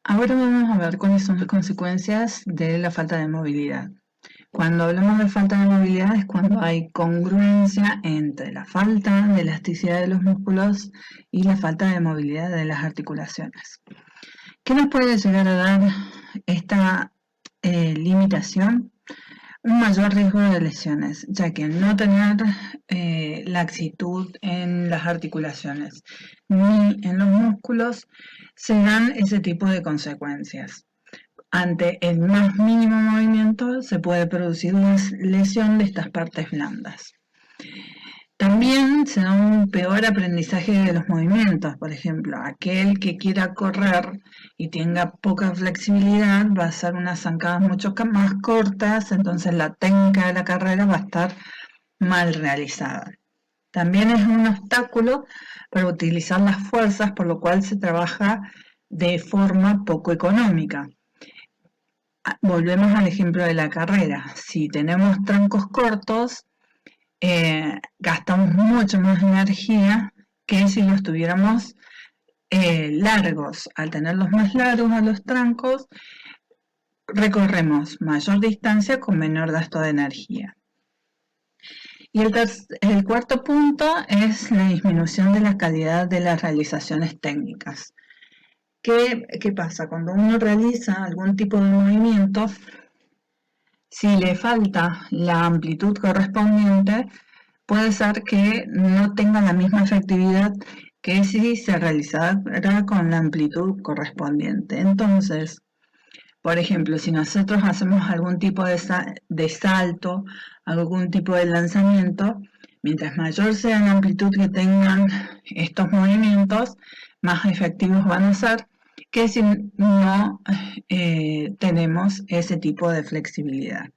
Ahora vamos a ver cuáles son las consecuencias de la falta de movilidad. Cuando hablamos de falta de movilidad es cuando hay congruencia entre la falta de elasticidad de los músculos y la falta de movilidad de las articulaciones. ¿Qué nos puede llegar a dar esta limitación? Un mayor riesgo de lesiones, ya que al no tener laxitud en las articulaciones ni en los músculos, se dan ese tipo de consecuencias. Ante el más mínimo movimiento se puede producir una lesión de estas partes blandas. También se da un peor aprendizaje de los movimientos. Por ejemplo, aquel que quiera correr y tenga poca flexibilidad va a hacer unas zancadas mucho más cortas, entonces la técnica de la carrera va a estar mal realizada. También es un obstáculo para utilizar las fuerzas, por lo cual se trabaja de forma poco económica. Volvemos al ejemplo de la carrera. Si tenemos troncos cortos, gastamos mucho más energía que si los tuviéramos largos. Al tenerlos más largos a los troncos, recorremos mayor distancia con menor gasto de energía. Y el cuarto punto es la disminución de la calidad de las realizaciones técnicas. ¿Qué pasa? Cuando uno realiza algún tipo de movimiento, si le falta la amplitud correspondiente, puede ser que no tenga la misma efectividad que si se realizara con la amplitud correspondiente. Entonces, por ejemplo, si nosotros hacemos algún tipo de salto, algún tipo de lanzamiento, mientras mayor sea la amplitud que tengan estos movimientos, más efectivos van a ser que si no tenemos ese tipo de flexibilidad.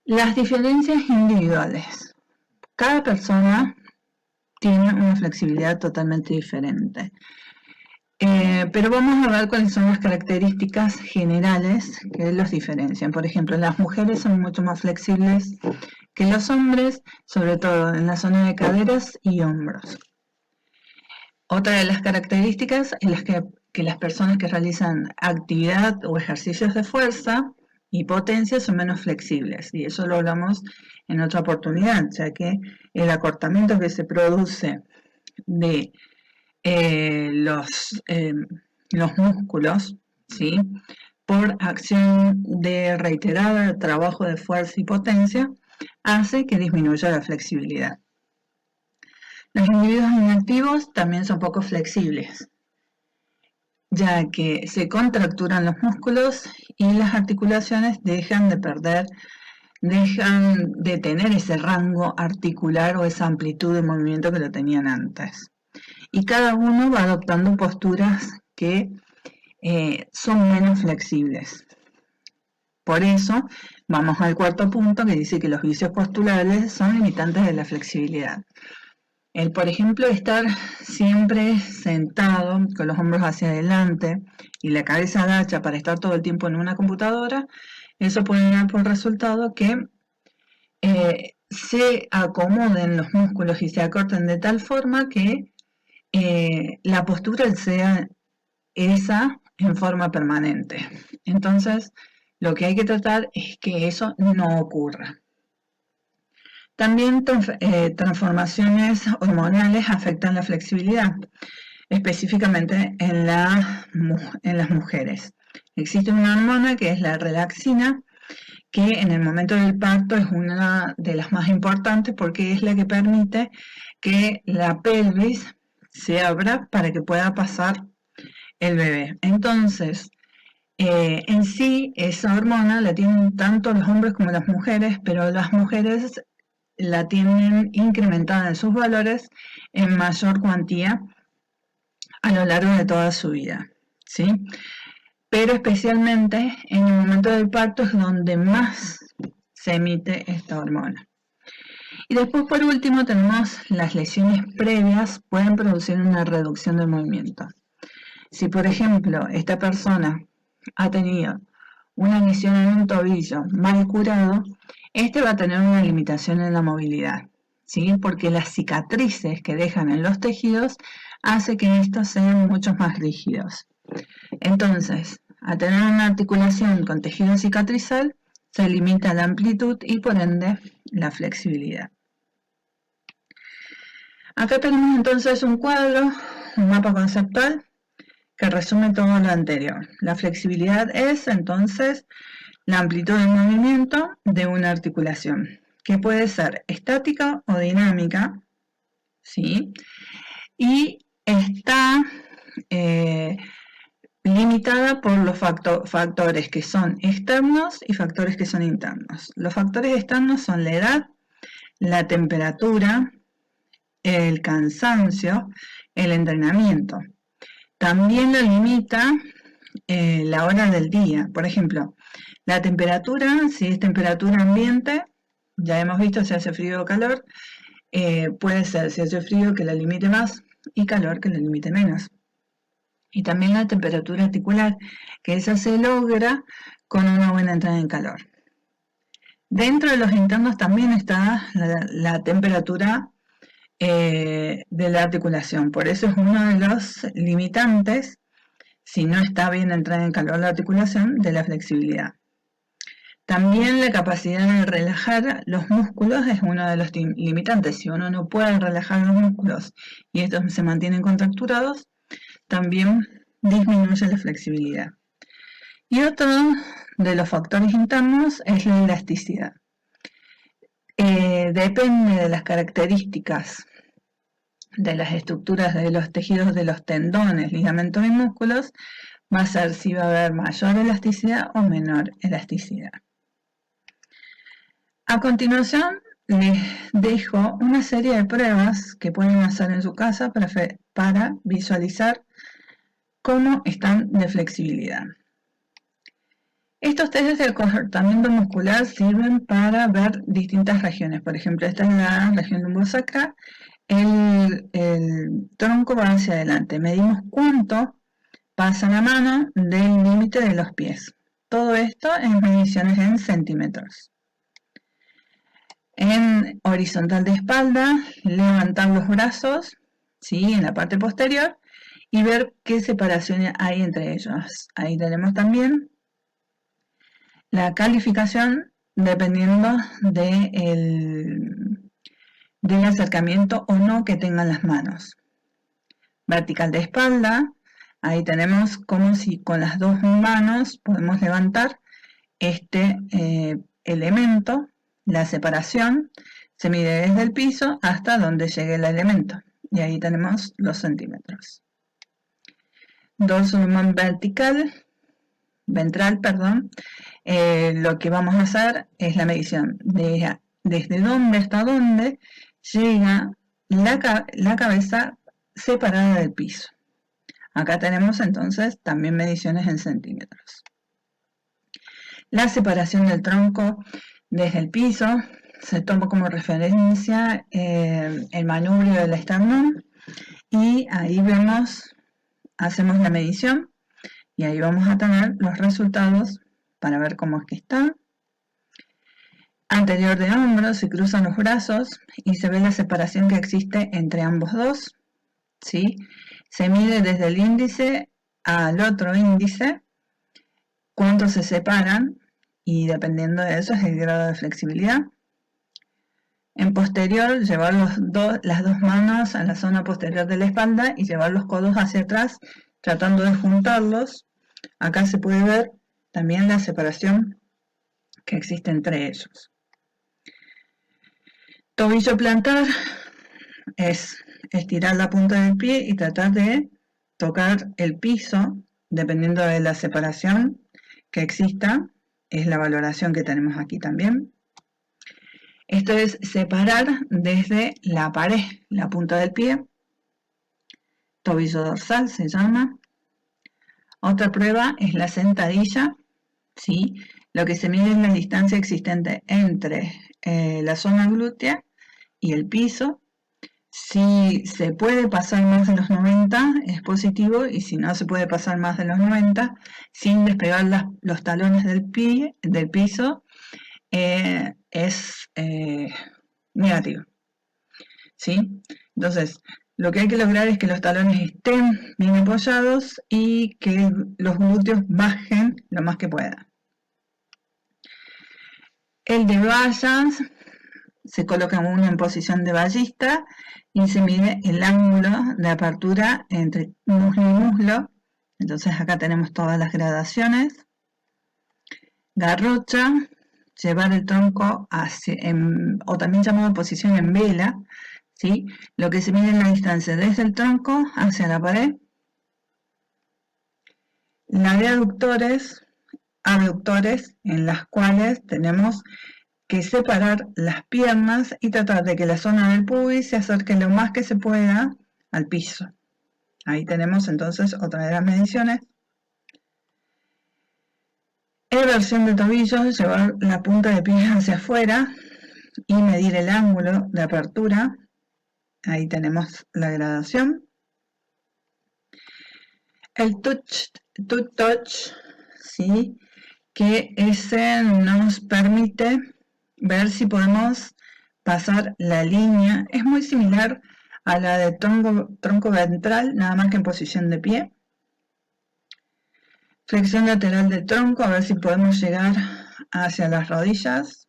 Las diferencias individuales. Cada persona tiene una flexibilidad totalmente diferente. Pero vamos a ver cuáles son las características generales que los diferencian. Por ejemplo, las mujeres son mucho más flexibles que los hombres, sobre todo en la zona de caderas y hombros. Otra de las características es que las personas que realizan actividad o ejercicios de fuerza y potencia son menos flexibles, y eso lo hablamos en otra oportunidad, ya que el acortamiento que se produce de los músculos, ¿sí?, por acción de reiterado trabajo de fuerza y potencia, hace que disminuya la flexibilidad. Los individuos inactivos también son poco flexibles, ya que se contracturan los músculos y las articulaciones dejan de tener ese rango articular o esa amplitud de movimiento que lo tenían antes. Y cada uno va adoptando posturas que son menos flexibles. Por eso, vamos al cuarto punto que dice que los vicios posturales son limitantes de la flexibilidad. El, por ejemplo, estar siempre sentado con los hombros hacia adelante y la cabeza agacha para estar todo el tiempo en una computadora, eso puede dar por resultado que se acomoden los músculos y se acorten de tal forma que la postura sea esa en forma permanente. Entonces, lo que hay que tratar es que eso no ocurra. También transformaciones hormonales afectan la flexibilidad, específicamente en las mujeres. Existe una hormona que es la relaxina, que en el momento del parto es una de las más importantes porque es la que permite que la pelvis se abra para que pueda pasar el bebé. Entonces, en sí, esa hormona la tienen tanto los hombres como las mujeres, pero las mujeres la tienen incrementada en sus valores en mayor cuantía a lo largo de toda su vida, ¿sí? Pero especialmente en el momento del parto es donde más se emite esta hormona. Y después, por último, tenemos las lesiones previas pueden producir una reducción del movimiento. Si, por ejemplo, esta persona ha tenido una lesión en un tobillo mal curado, este va a tener una limitación en la movilidad. ¿sí? Porque las cicatrices que dejan en los tejidos hace que estos sean mucho más rígidos. Entonces, al tener una articulación con tejido cicatrizal, se limita la amplitud y por ende la flexibilidad. Acá tenemos entonces un cuadro, un mapa conceptual que resume todo lo anterior. La flexibilidad es entonces la amplitud de movimiento de una articulación, que puede ser estática o dinámica, ¿sí? Y está limitada por los factores que son externos y factores que son internos. Los factores externos son la edad, la temperatura, el cansancio, el entrenamiento. También lo limita la hora del día. Por ejemplo, la temperatura, si es temperatura ambiente, ya hemos visto si hace frío o calor, puede ser si hace frío que la limite más y calor que la limite menos. Y también la temperatura articular, que esa se logra con una buena entrada en calor. Dentro de los internos también está la temperatura de la articulación, por eso es uno de los limitantes, si no está bien entrada en calor la articulación, de la flexibilidad. También la capacidad de relajar los músculos es uno de los limitantes. Si uno no puede relajar los músculos y estos se mantienen contracturados, también disminuye la flexibilidad. Y otro de los factores internos es la elasticidad. Depende de las características de las estructuras de los tejidos de los tendones, ligamentos y músculos, va a ser si va a haber mayor elasticidad o menor elasticidad. A continuación les dejo una serie de pruebas que pueden hacer en su casa para visualizar cómo están de flexibilidad. Estos testes del comportamiento muscular sirven para ver distintas regiones. Por ejemplo, esta es la región lumbosacra. El tronco va hacia adelante. Medimos cuánto pasa la mano del límite de los pies. Todo esto en mediciones en centímetros. En horizontal de espalda, levantar los brazos, ¿sí?, en la parte posterior y ver qué separación hay entre ellos. Ahí tenemos también la calificación dependiendo del acercamiento o no que tengan las manos. Vertical de espalda, ahí tenemos como si con las dos manos podemos levantar este elemento. La separación se mide desde el piso hasta donde llegue el elemento. Y ahí tenemos los centímetros. Dorso ventral, lo que vamos a hacer es la medición de desde dónde hasta dónde llega la cabeza separada del piso. Acá tenemos entonces también mediciones en centímetros. La separación del tronco desde el piso se toma como referencia el manubrio del esternón y ahí hacemos la medición y ahí vamos a tener los resultados para ver cómo es que está. Anterior de hombro, se cruzan los brazos y se ve la separación que existe entre ambos dos, ¿sí? Se mide desde el índice al otro índice cuánto se separan y dependiendo de eso es el grado de flexibilidad. En posterior, llevar las dos manos a la zona posterior de la espalda y llevar los codos hacia atrás tratando de juntarlos. Acá se puede ver también la separación que existe entre ellos. Tobillo plantar es estirar la punta del pie y tratar de tocar el piso dependiendo de la separación que exista. Es la valoración que tenemos aquí también. Esto es separar desde la pared, la punta del pie. Tobillo dorsal se llama. Otra prueba es la sentadilla, ¿sí? Lo que se mide es la distancia existente entre la zona glútea y el piso. Si se puede pasar más de los 90 es positivo y si no se puede pasar más de los 90 sin despegar los talones del piso es negativo. ¿sí? Entonces, lo que hay que lograr es que los talones estén bien apoyados y que los glúteos bajen lo más que puedan. El de vallas se coloca uno en posición de ballista y se mide el ángulo de apertura entre muslo y muslo. Entonces acá tenemos todas las gradaciones. Garrocha, llevar el tronco hacia, o también llamado posición en vela, ¿sí? Lo que se mide en la distancia desde el tronco hacia la pared. La de abductores en las cuales tenemos que separar las piernas y tratar de que la zona del pubis se acerque lo más que se pueda al piso. Ahí tenemos entonces otra de las mediciones. Eversión de tobillos, llevar la punta de pie hacia afuera y medir el ángulo de apertura. Ahí tenemos la gradación. El touch, ¿sí? Que ese nos permite ver si podemos pasar la línea. Es muy similar a la de tronco ventral, nada más que en posición de pie. Flexión lateral del tronco, a ver si podemos llegar hacia las rodillas.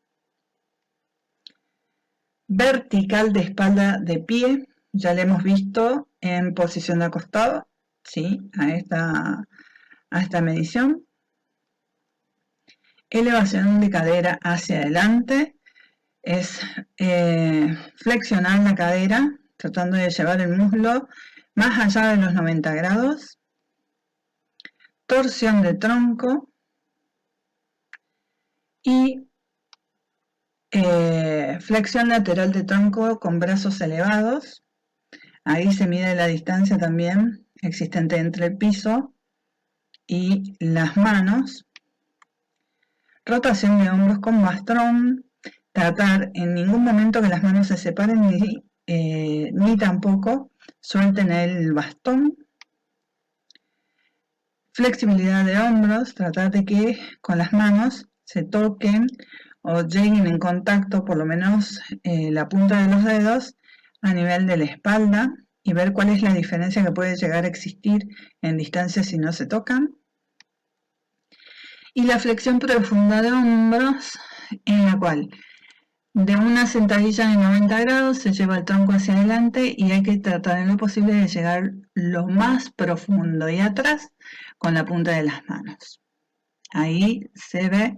Vertical de espalda de pie, ya la hemos visto en posición de acostado, ¿sí? A esta medición. Elevación de cadera hacia adelante, es flexionar la cadera, tratando de llevar el muslo más allá de los 90 grados. Torsión de tronco y flexión lateral de tronco con brazos elevados. Ahí se mide la distancia también existente entre el piso y las manos. Rotación de hombros con bastón. Tratar en ningún momento que las manos se separen ni tampoco suelten el bastón. Flexibilidad de hombros. Tratar de que con las manos se toquen o lleguen en contacto por lo menos la punta de los dedos a nivel de la espalda y ver cuál es la diferencia que puede llegar a existir en distancia si no se tocan. Y la flexión profunda de hombros, en la cual de una sentadilla de 90 grados se lleva el tronco hacia adelante y hay que tratar en lo posible de llegar lo más profundo y atrás con la punta de las manos. Ahí se ve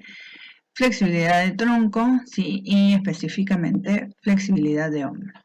flexibilidad de tronco, sí, y específicamente flexibilidad de hombro.